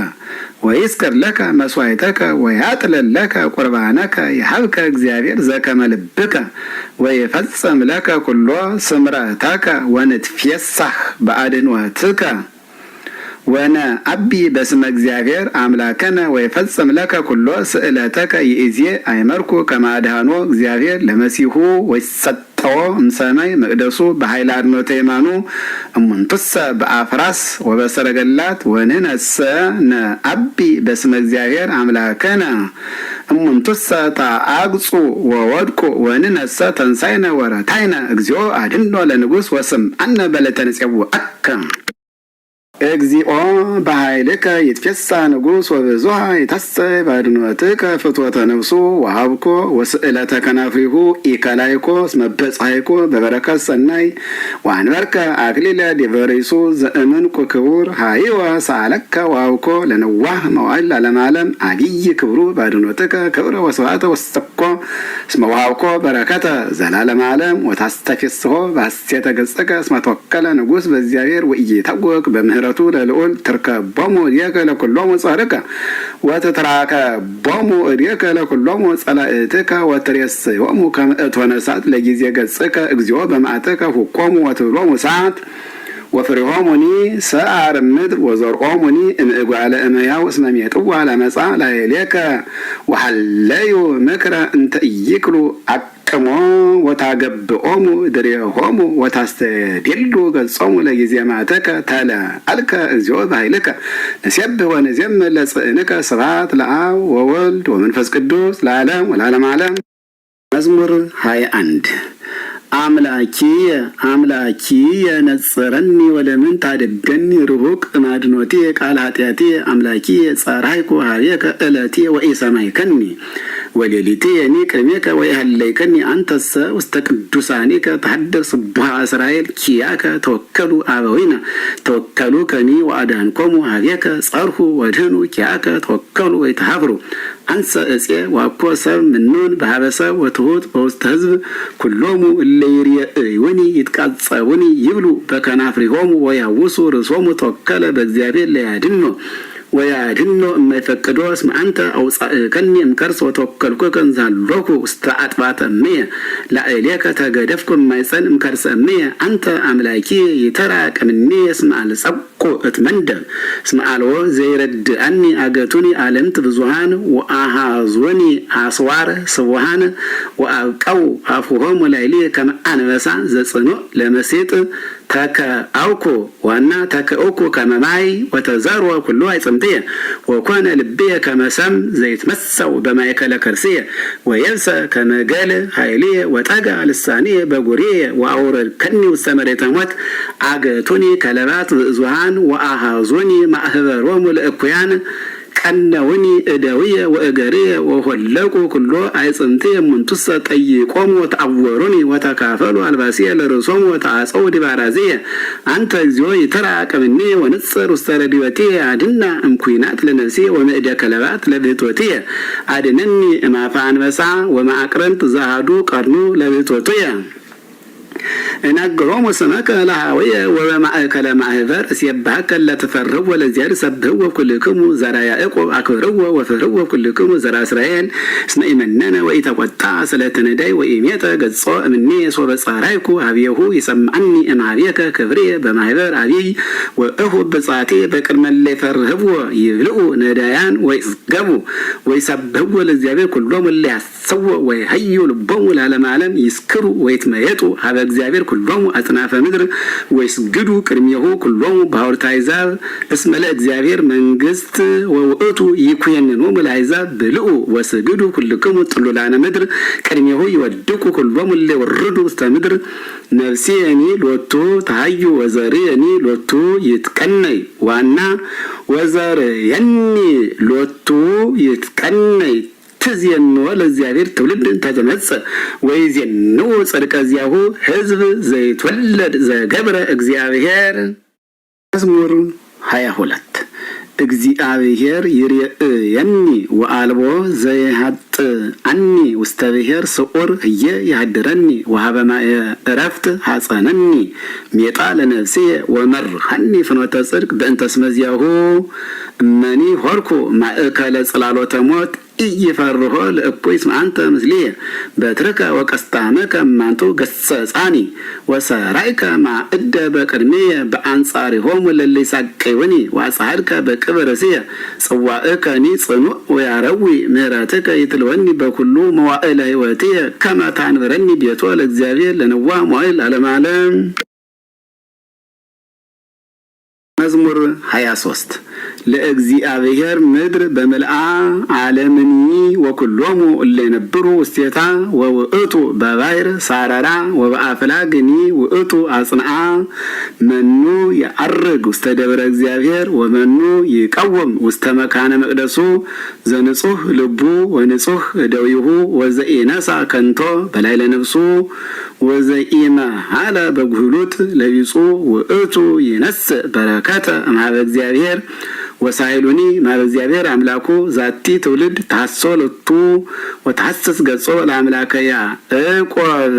ወይስክር ለከ መስዋዕተከ ወያጥልል ለከ ቁርባነከ ይሃብከ እግዚአብሔር ዘከመ ልብከ ወይፈጽም ለከ ኩሎ ስምረተከ ወንትፌሳህ በአድኅኖትከ ወነ አቢ በስመ እግዚአብሔር አምላከነ ወይፈጽም ለከ ኩሎ ስእለተከ ይእዜ አይመርኩ ከመ አድኃኖ እግዚአብሔር ለመሲሑ ወይሰጠ ወተሰጠዎ እምሰማይ መቅደሱ በኃይለ አድኖተ የማኑ እሙንቱሰ በአፍራስ ወበሰረገላት ወንነሰ ነአቢ በስመ እግዚአብሔር አምላከነ እሙንቱሰ ተአግጹ ወወድቁ ወንነሰ ተንሳይነ ወረታይነ እግዚኦ አድኅኖ ለንጉሥ ወስም አነ በለተንጼው አከ እግዚኦ በኃይልከ ይትፌሳ ንጉሥ ወብዙኃ ይታሰይ ባድኖትከ ፍትወተ ነፍሱ ወሀብኮ ወስእለተ ከናፍሪሁ ኢከላይኮ እስመ በጽሐይኮ በበረከት ሰናይ ወአንበርከ አክሊለ ዲበ ርእሱ ዘእምንቁ ክቡር ሀይወ ሰአለከ ወሀብኮ ለነዋህ መዋዕል ለዓለመ ዓለም አቢይ ክብሩ ባድኖትከ ክብረ ወስብሐተ ወሰብኮ እስመ ወሀብኮ በረከተ ዘላለመ ዓለም ወታስተፌስሖ በሐሴተ ገጽከ እስመ ተወከለ ንጉሥ በእግዚአብሔር ወኢይታወክ በምህረቱ ለልዑል ትርከቦሙ እዴከ ለኵሎሙ ጻድቃ ወተትራከቦሙ እዴከ ለኵሎሙ ጸላእትከ ወትሬስዮሙ ከመ እቶነ እሳት ለጊዜ ገጽከ እግዚኦ በመዓትከ ሁቆሙ ወትብሎሙ እሳት ወፍሬሆሙኒ ሰዓር ምድር ወዘርኦሙኒ እምእጓለ እመያው እስመ ሜጥዋ ለመጻ ላዕሌከ ወሐለዩ ምክረ እንተ ኢይክሉ አቅሞ ወታገብኦሙ ድሬሆሙ ወታስተድሉ ገጾሙ ለጊዜ ማተከ ተለአልከ እግዚኦ በኃይልከ ንሴብሕ ወንዜምር ለጽእንከ ስብሐት ለአብ ወወልድ ወመንፈስ ቅዱስ ለዓለም ወለዓለመ ዓለም። መዝሙር 21 አምላኪየ ነጽረኒ ወለምን ታደገኒ ርሁቅ ማድኖቴ ቃል ኃጢአቴ አምላኪየ ጸራይኩ ሀቤከ ዕለቴ ወኢሰማይከኒ ወሌሊትየኒ ቅድሜከ ወኢሀለይከኒ አንተሰ ውስተ ቅዱሳኒከ ተሐድር ስቡሐ እስራኤል ኪያከ ተወከሉ አበዊነ ተወከሉ ከኒ ወአድኃንኮሙ ሀቤከ ጸርሁ ወድህኑ ኪያከ ተወከሉ ወይተሃፍሩ አንሰ እፄ ዋኮ ሰብ ምኑን በሀበ ሰብ ወትሑት በውስተ ሕዝብ ኩሎሙ እለ ይሬእዩኒ ይትቃጸቡኒ ይብሉ በከናፍሪሆሙ ወያውሱ ርእሶሙ ተወከለ በእግዚአብሔር ለያድኅኖ ወያድኅኖ እማይፈቅዶ እስመ አንተ አውጻእከኒ እምከርስ ወተወከልኩከ እንዛሎኩ ውስተ አጥባተ እምየ ላዕሌከ ተገደፍኩ እማይጸን እምከርሰ እምየ አንተ አምላኪ ይተራቅ እምኔ እስመ አልጸቁ እትመንደብ እስመ አልቦ ዘይረድአኒ አገቱኒ አለምት ብዙኃን ወአሃዞኒ አስዋር ስቡሃን ወአብቀው አፉሆሙ ላዕሌየ ከመ አንበሳ ዘጽኑዕ ለመሴጥ ተከአውኩ ዋና ተከአውኩ ከመ ማይ ወተዘርወ ኩሉ አይጽምትየ ወኮነ ልብየ ከመ ሰም ዘይትመሰው በማእከለ ከርስየ ወየብሰ ከመ ገል ኃይልየ ወጠጋ ልሳንየ በጉርየ ወአውረድከኒ ውስተ መሬተ ሞት አገቱኒ ከለባት ብዙኃን ወአሃዞኒ ማእህበሮሙ ለእኩያን ቀነውኒ እደውየ ወእገርየ ወሆለቁ ኩሎ አይጽምትየ እሙንቱሰ ጠይቆሙ ወተአወሩኒ ወተካፈሉ አልባስየ ለርእሶሙ ወተአጸው ዲባራዝየ አንተ እግዚኦ ይተራቅ እምኔየ ወንጽር ውስተ ረድኤትየ አድኅና እምኲናት ለነፍስየ ወምእደ ከለባት ለብሕቶትየ አድኅነኒ እምአፈ አንበሳ ወማዕቅረንት ዘአሐዱ ቀርኑ ለብሕቶትየ እናገሮሙ ስመከ ለሃወየ ወበማእከለ ማህበር እስየብሐከ ለትፈርህዎ ለእግዚአብሔር ሰብህዎ ኩልክሙ ዘራ ያዕቆብ አክብርዎ ወፍርህዎ ኩልክሙ ዘራ እስራኤል እስመ ኢመነነ ወኢተቈጣ ስለተ ነዳይ ወኢሜጠ ገጾ እምኔ ሶበ ጸራይኩ ሀቤሁ ይሰምዐኒ እምኀቤከ ክብርየ በማህበር አቢይ ወእሁብ ብፅዓቴ በቅድመ እለ ይፈርህዎ ይብልዑ ነዳያን ወይጽገቡ ወይሰብህዎ ለእግዚአብሔር ኩሎሙ እለ ያሰዎ ወይሀዩ ልቦሙ ለዓለመ ዓለም ይስክሩ ወይትመየጡ ሀበ እግዚአብሔር ኩሎሙ አጽናፈ ምድር ወይስግዱ ቅድሜሁ ኩሎሙ በሐውርተ አሕዛብ እስመ ለእግዚአብሔር መንግሥት ወውእቱ ይኩነኖሙ ለአሕዛብ ብልዑ ወስግዱ ኩልክሙ ጥሉላነ ምድር ቅድሜሁ ይወድቁ ኩሎሙ እለ ይወርዱ ውስተ ምድር ነፍስየኒ ሎቱ ተሃዩ ወዘርየኒ ሎቱ ይትቀነይ ዋና ወዘርየኒ ሎቱ ይትቀነይ ትዜንዎ ለእግዚአብሔር ትውልድን ተተመጽእ ወይዜንዎ ጽድቀ ዚአሁ ሕዝብ ዘይትወለድ ዘገብረ እግዚአብሔር። መዝሙር 22 እግዚአብሔር ይርኤየኒ ወአልቦ ዘይሃጥአኒ ውስተ ብሔር ስዑር ህየ ያድረኒ ወሀበ ማየ ዕረፍት ሐጸነኒ ሜጣ ለነፍስየ ወመርሐኒ ፍኖተ ጽድቅ በእንተ ስመ ዚአሁ እመኒ ሆርኩ ማእከለ ጽላሎተ ሞት ኢይፈርሆ ለእኩይ እስመ አንተ ምስሌየ በትርከ ወቀስታመከ እማንቱ ገሰጻኒ ወሰራይከ ማእደ በቅድሜየ በአንጻሪሆሙ ለእለ ይሳቀዩኒ ወአጽሐድከ በቅብር ርእስየ ጽዋእከኒ ጽኑዕ ወያረዊ ምህረትከ ይትልወኒ ወተሃልወኒ በኩሉ መዋዕለ ሕይወቴ ከመ ታንብረኒ ቤቶ ለእግዚአብሔር ለነዋ መዋዕል ዓለም ዓለም። መዝሙር 23 ለእግዚአብሔር ምድር በመልአ ዓለምኒ ወኩሎሙ እለ ይነብሩ ውስቴታ ወውእቱ በባሕር ሳረራ ወበአፍላግኒ ውእቱ አጽንዓ መኑ የዐርግ ውስተ ደብረ እግዚአብሔር ወመኑ ይቀውም ውስተ መካነ መቅደሱ ዘንጹህ ልቡ ወንጹህ እደዊሁ ወዘኢነሣ ከንቶ በላዕለ ነፍሱ ወዘኢመሃለ በጉህሉት ለቢጹ ውእቱ ይነሥእ በረከተ እምኀበ እግዚአብሔር ወሳይሉኒ እምኀበ እግዚአብሔር አምላኩ ዛቲ ትውልድ ታሶ ለቱ ወታስስ ገጾ ለአምላከ ያዕቆብ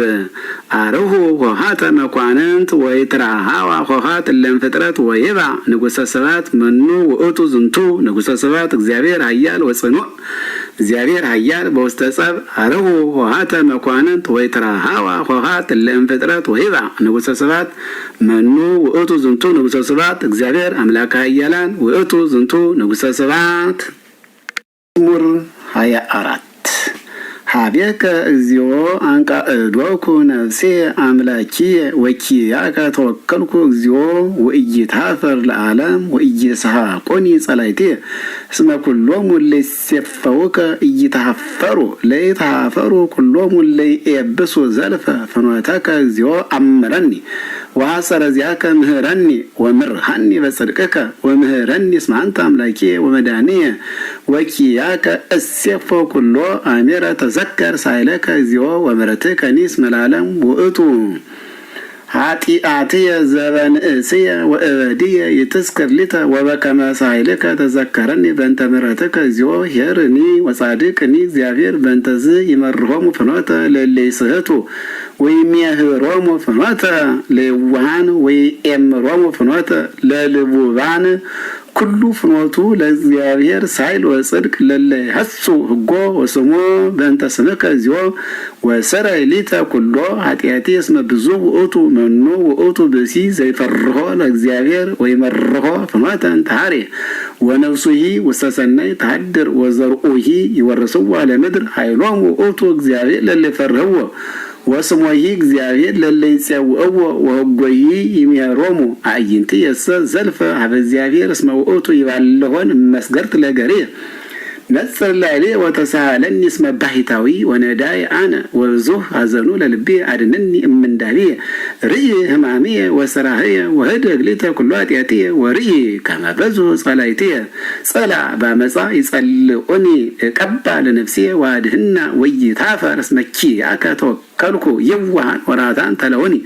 አርሁ ኆኃተ መኳንንት ወይትረኃዋ ኆኃት እለም ፍጥረት ወይብአ ንጉሠ ስብሐት መኑ ውእቱ ዝንቱ ንጉሠ ስብሐት እግዚአብሔር ኃያል ወጽኑዕ እግዚአብሔር ኃያል በውስተ ጸብ አርሁ ኆኃተ መኳንንት ወይትረኃዋ ኆኃት እለም ፍጥረት ወይብአ ንጉሠ ስብሐት መኑ ውእቱ ዝንቱ ንጉሠ ስብሐት እግዚአብሔር አምላከ ኃያላን ውእቱ ዝንቱ ንጉሠ ስብሐት። መዝሙር 24 ሀቤከ እግዚኦ አንቃዕዶኩ ነፍሴ አምላኪየ ወኪያከ ተወከልኩ እግዚኦ ወኢይትኀፈር ለዓለም ወኢይስሐቁኒ ጸላእትየ እስመ ኩሎሙ እለ ይሴፈውከ ኢይትኀፈሩ ለይትኀፈሩ ኩሎሙ እለ ይኤብሱ ዘልፈ ፍኖተከ እግዚኦ አምረኒ ወሐሰረ ዚአከ ምህረኒ ወምርሃኒ በጽድቅከ ወምህረኒ እስመ አንተ አምላኪየ ወመድኃኒየ ወኪያከ እሴፎ ኩሎ አሜረ ተዘከር ሳይለከ እግዚኦ ወምሕረትከኒ እስመ ለዓለም ውእቱ ኃጢአትየ ዘበንእስየ ወእበድየ ይትዝክር ሊተ ወበከመ ሳይልከ ተዘከረኒ በእንተ ምሕረትከ እግዚኦ ኄርኒ ወጻድቅኒ እግዚአብሔር በእንተዝ ይመርሖሙ ፍኖተ ለእለ ይስሕቱ ወይሜህሮሙ ፍኖተ ለየዋሃን ወይኤምሮሙ ፍኖተ ለልቡባን ኩሉ ፍኖቱ ለእግዚአብሔር ሳይል ወጽድቅ ለለ ይሐሱ ሕጎ ወስሞ በእንተ ስምከ እግዚኦ ወሰረይ ሊተ ኩሎ ኃጢአቴ እስመ ብዙ ውእቱ መኑ ውእቱ ብእሲ ዘይፈርሖ ለእግዚአብሔር ወይመርሖ ፍኖተ እንተሃርየ ወነፍሱሂ ውስተ ሰናይ ተሃድር ወዘርኡሂ ይወርስዋ ለምድር ኃይሎሙ ውእቱ እግዚአብሔር ለለ ይፈርህዎ ወስሞሂ እግዚአብሔር ለለ ይጼውዕዎ ወሕጎሂ ይሜሮሙ አዕይንትየሰ ዘልፈ ኀበ እግዚአብሔር እስመ ውእቱ ይባልሖን መስገርት ለገርየ ነጽር ላዕሌየ ወተሳሃለኒ እስመ ባሕታዊ ወነዳይ አነ ወብዙሕ ኀዘኑ ለልቤ አድኅነኒ እምንዳቤየ ርኢ ሕማምየ ወስራህየ ወህድግ ሊተ ኩሎ ኃጢአትየ ወርኢ ከመ በዝሑ ጸላእትየ ጸላእ በዓመፃ ይጸልዑኒ እቀባ ለነፍስየ ወአድኅና ወኢይትኀፈር እስመ ኪያከ ተወከልኩ የዋሃን ወራታን ተለውኒ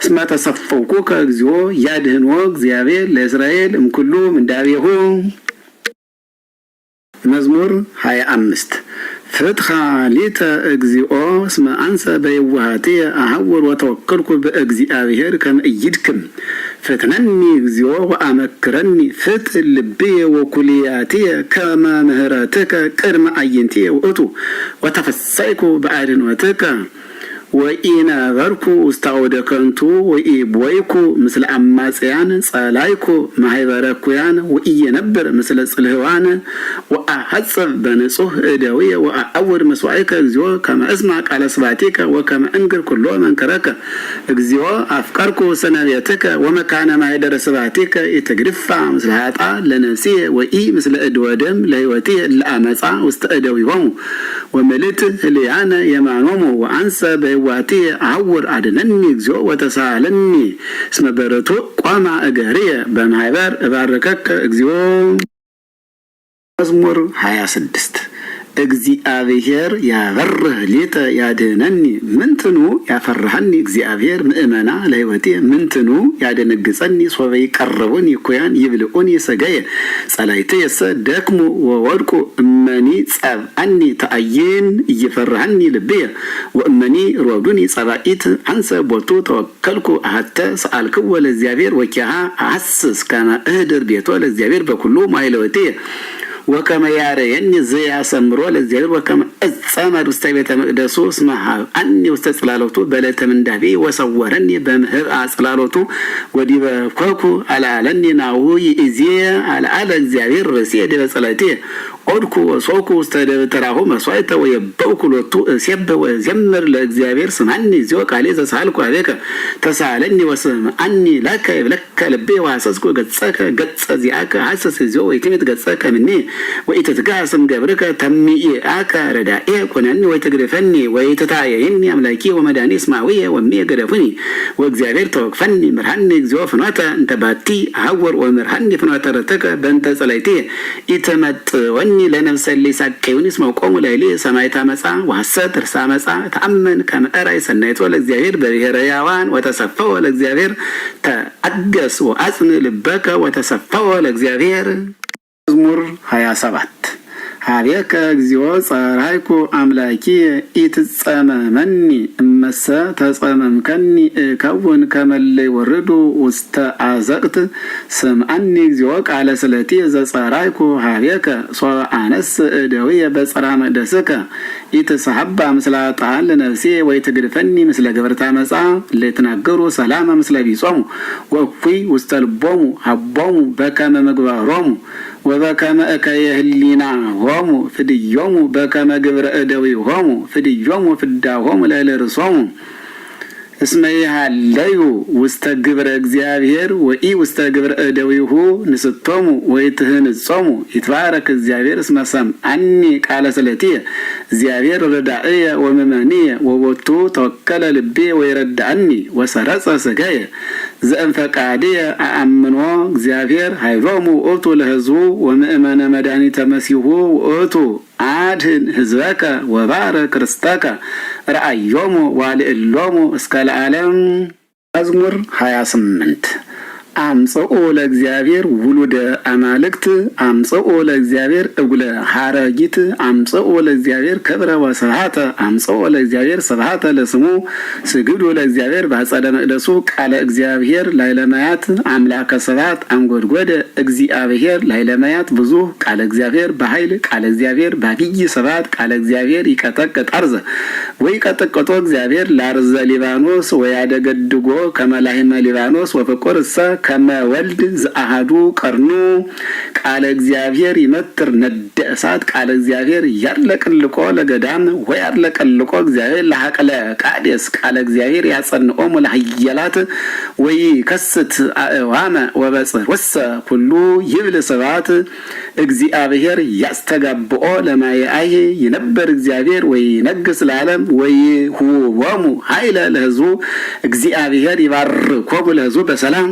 እስመ ተሰፈውኩከ እግዚኦ ያድኅንዎ እግዚአብሔር ለእስራኤል እምኩሉ ምንዳቤሁ። መዝሙር 25 ፍትሐ ሊተ እግዚኦ እስመ አንሰ በየዋሃትየ አሐውር ወተወከልኩ በእግዚአብሔር ከመ ኢይድክም ፍትነኒ እግዚኦ ወአመክረኒ ፍትሕ ልብየ ወኩልያትየ ከመ ምሕረትከ ቅድመ አዕይንትየ ውእቱ ወተፈሳይኩ በአድኅኖትከ ወኢነበርኩ ውስተ አውደ ከንቱ ወኢቦይኩ ምስለ አማጽያን ጸላይኩ ማኅበረ እኩያን ወኢየነብር ምስለ ጽልህዋን ወአሐጽብ በንጹሕ እደዊየ ወአዐውድ መስዋዕከ እግዚኦ ከመ እስማ ቃለ ስብሐቲከ ወከመ እንግር ኩሎ መንከረከ እግዚኦ አፍቀርኩ ስነ ቤትከ ወመካነ ማኅደረ ስብሐቲከ ኢትግድፋ ምስለ ኃጥአን ለነፍስየ ወኢ ምስለ እድ ወደም ለሕይወትየ ለአመፃ ውስተ እደዊሆሙ ወምልእት ህልያነ የማኖሙ ወአንሰ በየዋህትየ አሐውር አድኅነኒ እግዚኦ ወተሳሃለኒ እስመ በርቱዕ ቆመ እገርየ በማኅበር እባርከከ እግዚኦ። መዝሙር 26 እግዚአብሔር ያበርህ ሊተ ያድኅነኒ ምንትኑ ያፈርሃኒ እግዚአብሔር ምእመና ለሕይወቴ ምንትኑ ያደነግጸኒ ሶበ ይቀርቡኒ እኩያን ይብልዑኒ ሥጋየ ጸላእትየሰ ደክሙ ወወድቁ እመኒ ጸብአኒ ተአይን እይፈርሃኒ ልብየ ወእመኒ ሮዱኒ ጸባኢት አንሰ ቦቱ ተወከልኩ አሐተ ሰአልክዎ ለእግዚአብሔር ወኪያሃ አሐስስ ከመ እህድር ቤቶ ለእግዚአብሔር በኩሉ መዋዕለ ሕይወትየ ወከመ ያርየኒ ዘያሰምሮ ለእግዚአብሔር ወከመ እጸመድ ውስተ ቤተ መቅደሱ እስመ ሀብአኒ ውስተ ጽላሎቱ በዕለተ ምንዳቤ ወሰወረኒ በምህብአ ጽላሎቱ ወዲበ ኮኩ አልዓለኒ ናሁ ይእዜ አልዓለ እግዚአብሔር ርእስየ ዲበ ጸላእትየ ኦድኩ ወሶኩ ውስተ ደብተራሁ መስዋዕተ ወየበውኩ ሎቱ እሴብሕ ወዘምር ለእግዚአብሔር ስምዐኒ እግዚኦ ቃሌ ዘሳልኩ አቤከ ተሳለኒ ወስምዐኒ ለከ ይብለከ ልቤ ወሐሰስኩ ገጸከ ገጸ ዚአከ ሐሰስ እግዚኦ ወይትሜት ገጸከ እምኔ ወኢትትጋስም ገብርከ ተሚኢአከ ረዳኤ ኮነኒ ወይትግደፈኒ ወይትታየየኒ አምላኬ ወመድኃኒ እስማዊየ ወእሜ ገደፉኒ ወእግዚአብሔር ተወክፈኒ ምርሐኒ እግዚኦ ፍኖተ እንተ ባቲ አሐውር ወምርሐኒ ፍኖተ ርትዕከ በእንተ ጸላእቴ ኢትመጥወኒ ለነፍሰ ሊሳቀዩኒ እስመ ቆሙ ላዕሌ ሰማዕተ አመፃ ወሐሰት ርዕሰ አመፃ ተአመን ከመ አርአይ ሰናይቶ ለእግዚአብሔር በብሔረ ሕያዋን ወተሰፈወ ለእግዚአብሔር ተአገስ ወአጽን ልበከ ወተሰፈወ ለእግዚአብሔር። መዝሙር 27 ሀቤከ እግዚኦ ጸራይኩ አምላኪ ኢትጸመመኒ እመሰ ተጸመምከኒ እከውን ከመለ ይወርዱ ውስተ አዘቅት ስምዐኒ እግዚኦ ቃለ ስለቲ ዘጸራይኩ ሀቤከ ሶበ አነስ እደዊየ በጸራ መቅደስከ ኢትሰሐባ ምስለ ኃጥአን ለነፍሴ ወይትግድፈኒ ምስለ ገበርተ አመፃ ለይትናገሩ ሰላመ ምስለ ቢጾሙ ወእኩይ ውስተ ልቦሙ ሀቦሙ በከመ ምግባሮሙ ወበከመ እከየ ህሊናሆሙ ፍድዮሙ በከመ ግብረ እደዊሆሙ ፍድዮሙ ፍዳሆሙ ላዕለ ርእሶሙ እስመ ይሃለዩ ውስተ ግብረ እግዚአብሔር ወኢ ውስተ ግብረ እደዊሁ ንስቶሙ ወይትህንጾሙ ይትባረክ እግዚአብሔር እስመ ሰምዐኒ ቃለ ስለትየ እግዚአብሔር ረዳእየ ወመመንየ ወቦቱ ተወከለ ልቤ ወይረዳእኒ ወሰረጸ ሥጋየ ዘእንፈቃድየ አአምኖ እግዚአብሔር ኃይሎሙ ውእቱ ለሕዝቡ ወምእመነ መድኃኒተ መሲሑ ውእቱ አድህን ህዝበከ ወባረክ ርስተከ ረአዮሙ ዋልዕሎሙ እስከ ለዓለም። መዝሙር 28 አምጽኡ ለእግዚአብሔር ውሉደ አማልክት አምጽኡ ለእግዚአብሔር እጉለ ሐረጊት አምጽኡ ለእግዚአብሔር ክብረ ወስብሐተ አምጽኡ ለእግዚአብሔር ስብሐተ ለስሙ ስግዱ ለእግዚአብሔር በአጸደ መቅደሱ ቃለ እግዚአብሔር ላይለማያት አምላከ ስብሐት አንጎድጎደ እግዚአብሔር ላይለማያት ብዙ ቃለ እግዚአብሔር በኃይል ቃለ እግዚአብሔር በአብይ ስብሐት ቃለ እግዚአብሔር ይቀጠቅጥ አርዘ ወይ ቀጠቅጦ እግዚአብሔር ላርዘ ሊባኖስ ወያደገድጎ ከመላሂመ ሊባኖስ ወፍቁርሰ ከመ ወልድ ዘአሐዱ ቀርኑ ቃለ እግዚአብሔር ይመትር ነደ እሳት ቃለ እግዚአብሔር ያርለቅልቆ ለገዳም ወያርለቅልቆ እግዚአብሔር ለሐቅለ ቃዴስ ቃለ እግዚአብሔር ያጸንኦሙ ለኃያላት ወይ ከስት አእዋመ ወበጽር ወሰ ኩሉ ይብል ስብሐት እግዚአብሔር ያስተጋብኦ ለማየአይ ይነበር እግዚአብሔር ወይ ነግስ ለዓለም ወይ ሁወሙ ኃይለ ለሕዝቡ እግዚአብሔር ይባርኮሙ ለሕዝቡ በሰላም።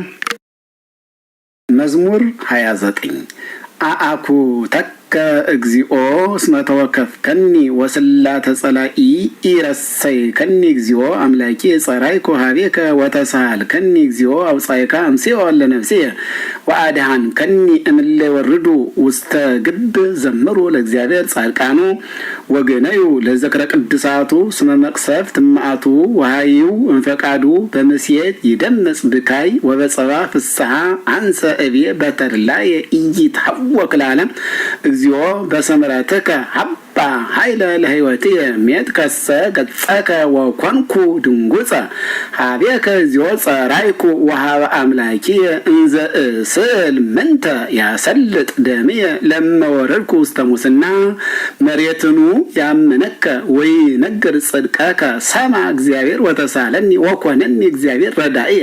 መዝሙር 29 አአኩ ተከ እግዚኦ እስመ ተወከፍከኒ ወስላተ ጸላኢ ኢረሰይከኒ እግዚኦ አምላኬ ጸራይኩ ሀቤከ ወተሳሃልከኒ እግዚኦ አውጻእከ አምሴኦ ለነፍሴየ ወአድኃንከኒ እምእለ ይወርዱ ውስተ ግብ ዘምሩ ለእግዚአብሔር ጻድቃኑ ወገነዩ ለዘክረ ቅድሳቱ ስመ መቅሰፍት እምአቱ ወሃዩ እንፈቃዱ በምስየት ይደምጽ ብካይ ወበጸባ ፍስሐ አንሰ እብየ በተድላየ ኢይትሐወክ ለዓለም እግዚኦ በሰምረትከ ሀባ ኃይለ ለሕይወትየ ሜትከሰ ገጸከ ወኮንኩ ድንጉፀ ሀቤከ እግዚኦ ጸራይኩ ወሀበ አምላኪየ እንዘ እስእል ምንተ ያሰልጥ ደምየ ለመወረድኩ ውስተ ሙስና መሬትኑ ያምነከ ወይ ነገር ጽድቀከ ሰማ እግዚአብሔር ወተሳለኒ ወኮነኒ እግዚአብሔር ረዳእየ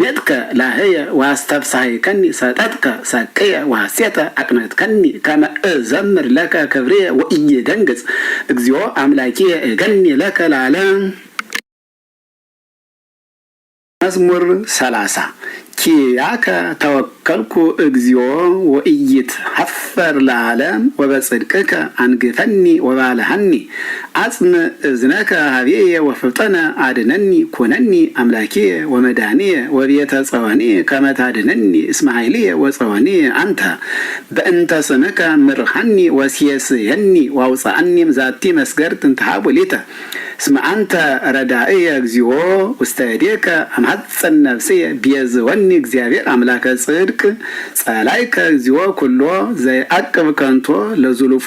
ሜትከ ላህየ ዋስተብሳይከኒ ሰጠትከ ሰቅየ ዋሴተ አቅነትከኒ ከመ እዘምር ለከ ክብርየ ወኢይደንግጽ እግዚኦ አምላኪየ እገኒ ለከ ለዓለም። መዝሙር 30 ኪያከ ተወከልኩ እግዚኦ ወኢይትሐፈር ለዓለም ወበጽድቅከ አንግፈኒ ወባልሐኒ አጽን እዝነከ ሀቤየ ወፍጠነ አድነኒ ኩነኒ አምላኪየ ወመድኃኒየ ወቤተ ጸወኒየ ከመ ታድነኒ እስመ ኃይልየ ወጸወኒየ አንተ በእንተ ስምከ ምርሐኒ ወሲየስየኒ ዋውፅአኒ እምዛቲ መስገርት እንተ ሀቡሊተ እስመ አንተ ረዳእየ እግዚኦ ውስተ እዴከ አምሐፀን ነፍስየ ቤዝወኒ እግዚአብሔር አምላከ ጽድቅ ጸላይከ እግዚኦ ኩሎ ዘይአቅብ ከንቶ ለዙልፉ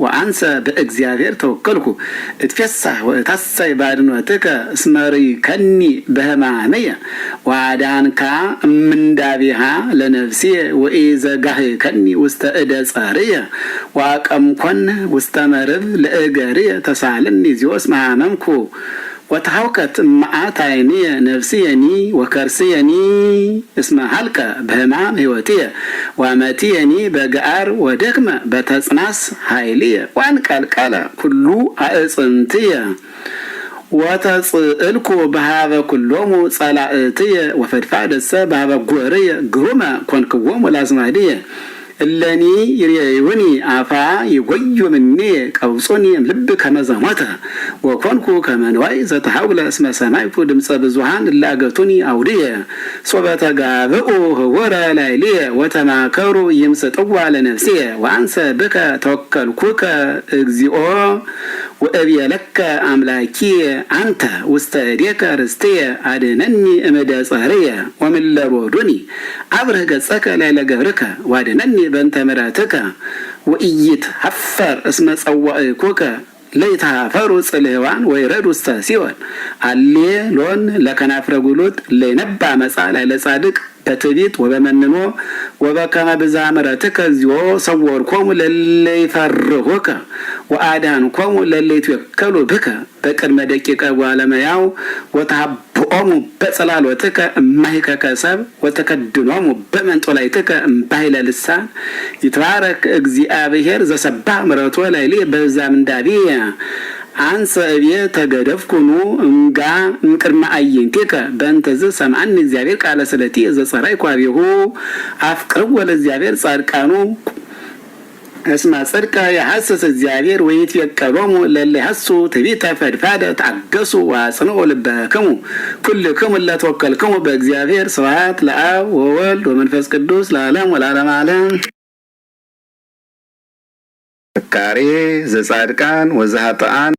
ወአንሰ በእግዚአብሔር ተወከልኩ እትፌሳህ ወእታሰይ ባድኖትከ እስመ ርኢከኒ በሕማምየ ወአዳንካ እምንዳቢሃ ለነፍስየ ወኢዘጋህከኒ ውስተ እደ ጸርየ ወአቀምኮን ውስተ መርብ ለእገርየ ተሳልኒ እግዚኦ እስመ ሀመምኩ ወተሐውከት እምአት ዓይንየ ነፍስየኒ ወከርስየኒ እስመ ሀልከ በሕማም ሕይወትየ ወአመትየኒ በገአር ወደክመ በተጽናስ ኃይልየ ወአንቀልቀለ ኩሉ አዕጽምትየ ወተጽእልኩ በሃበ ኩሎሙ ጸላእትየ ወፈድፋደሰ በሃበ ጐርየ ግሩመ ኮንክዎሙ ለአዝማድየ እለኒ ይሬዩኒ አፋ ይጐዩ ምኔ ቀውጹኒ እምልብ ከመ ዘሞተ ወኮንኩ ከመ ንዋይ ዘተሐውለ እስመ ሰማዕኩ ድምፀ ብዙኃን እለ አገቱኒ አውድየ ሶበ ተጋብኡ ህቡረ ላዕልየ ወተማከሩ ይምስጥዋ ለነፍስየ ወአንሰ ብከ ተወከልኩከ እግዚኦ ወእብየለከ አምላኪየ አንተ ውስተ እዴከ ርስትየ አድኅነኒ እምእደ ጸርየ ወምእለ ሮዱኒ አብርህ ገጸከ ላዕለ ገብርከ ወአድኅነኒ በእንተ ምሕረትከ ወኢይትሐፈር እስመ ጸዋዕኩከ ለይትኀፈሩ ጽልሕዋን ወይረዱ ውስተ ሲኦል አሌ ሎን ለከናፍረ ጉሉት ለይነብብ አመፃ ላዕለ ጻድቅ በትዕቢት ወበመንኖ ወበከመ ብዝኃ ምሕረትከ እግዚኦ ሰወርኮሙ ለእለ ይፈርሁከ ወአድኃንኮሙ ለእለ ይትወከሉ ብከ በቅድመ ደቂቀ እጓለ እመሕያው ወተሃብኦሙ በጽላሎትከ እማሂከከ ሰብእ ወተከድኖሙ በመንጦላዕትከ እምባሕለ ልሳን ይትባረክ እግዚአብሔር ዘሰብሐ ምሕረቶ ላዕሌየ በብዝኃ ምንዳቤየ አንሰ እብየ ተገደፍኩኑ እምጋ እምቅድመ አዕይንቲከ በእንተዝ ሰምዐኒ እግዚአብሔር ቃለ ስለትየ ዘጸራይኩ ኀቤሁ አፍቅርዎ ለእግዚአብሔር ጻድቃኑ እስመ ጽድቀ የሐስስ እግዚአብሔር ወይትቤቀሎሙ ለእለ ይሐሱ ትዕቢተ ፈድፋደ ተአገሱ ወአጽንዑ ልበክሙ ኩልክሙ እለ ተወከልክሙ በእግዚአብሔር። ስብሐት ለአብ ወወልድ ወመንፈስ ቅዱስ ለዓለም ወለዓለመ ዓለም። ፍካሬ ዘጻድቃን ወዘኃጥኣን